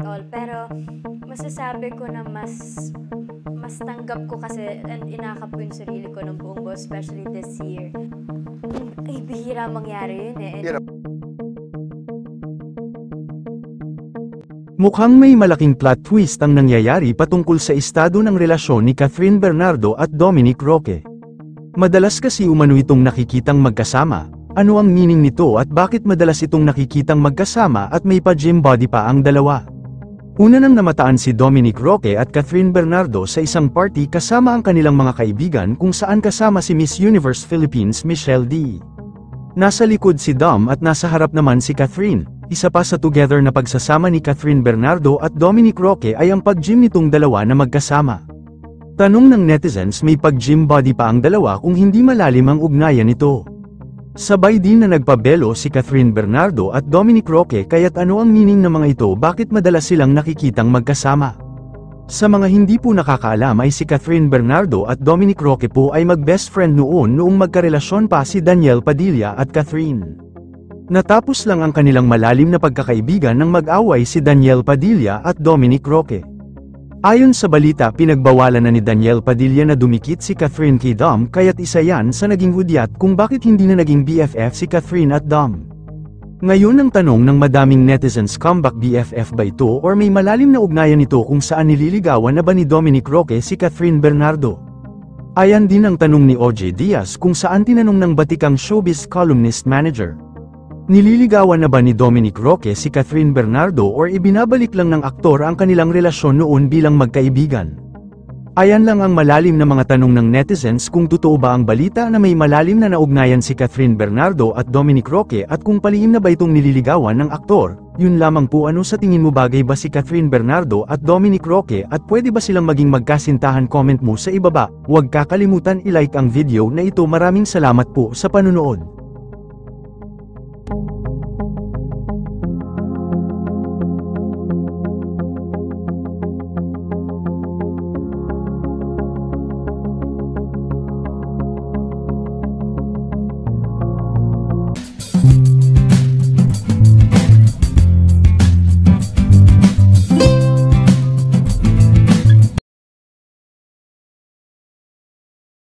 all. Pero masasabi ko na mas tanggap ko kasi and inakap ko yung sarili ko ng buong buo, especially this year. Ay, bihira mangyari yun eh. You know, Mukhang may malaking plot twist ang nangyayari patungkol sa estado ng relasyon ni Catherine Bernardo at Dominic Roque. Madalas kasi umano itong nakikitang magkasama. Ano ang meaning nito at bakit madalas itong nakikitang magkasama at may pa-gym body pa ang dalawa? Una nang namataan si Dominic Roque at Catherine Bernardo sa isang party kasama ang kanilang mga kaibigan kung saan kasama si Miss Universe Philippines Michelle D. Nasa likod si Dom at nasa harap naman si Catherine. Isa pa sa together na pagsasama ni Catherine Bernardo at Dominic Roque ay ang pag-gym nitong dalawa na magkasama. Tanong ng netizens, may pag-gym body pa ang dalawa kung hindi malalim ang ugnayan nito. Sabay din na nagpabelo si Catherine Bernardo at Dominic Roque kaya't ano ang meaning ng mga ito, bakit madalas silang nakikitang magkasama. Sa mga hindi po nakakaalam ay si Catherine Bernardo at Dominic Roque po ay mag-best friend noong magkarelasyon pa si Danielle Padilla at Catherine. Natapos lang ang kanilang malalim na pagkakaibigan nang mag-away si Danielle Padilla at Dominic Roque. Ayon sa balita, pinagbawalan na ni Danielle Padilla na dumikit si Catherine kay Dom kaya't isa yan sa naging hudyat kung bakit hindi na naging BFF si Catherine at Dom. Ngayon ang tanong ng madaming netizens, comeback BFF ba ito or may malalim na ugnayan nito kung saan nililigawan na ba ni Dominic Roque si Catherine Bernardo? Ayan din ang tanong ni OJ Diaz kung saan tinanong ng batikang showbiz columnist manager. Nililigawan na ba ni Dominic Roque si Catherine Bernardo or ibinabalik lang ng aktor ang kanilang relasyon noon bilang magkaibigan? Ayan lang ang malalim na mga tanong ng netizens, kung totoo ba ang balita na may malalim na naugnayan si Catherine Bernardo at Dominic Roque at kung palihim na ba itong nililigawan ng aktor. Yun lamang po, ano sa tingin mo, bagay ba si Catherine Bernardo at Dominic Roque at pwede ba silang maging magkasintahan? Comment mo sa ibaba. Huwag kakalimutan i-like ang video na ito. Maraming salamat po sa panunood.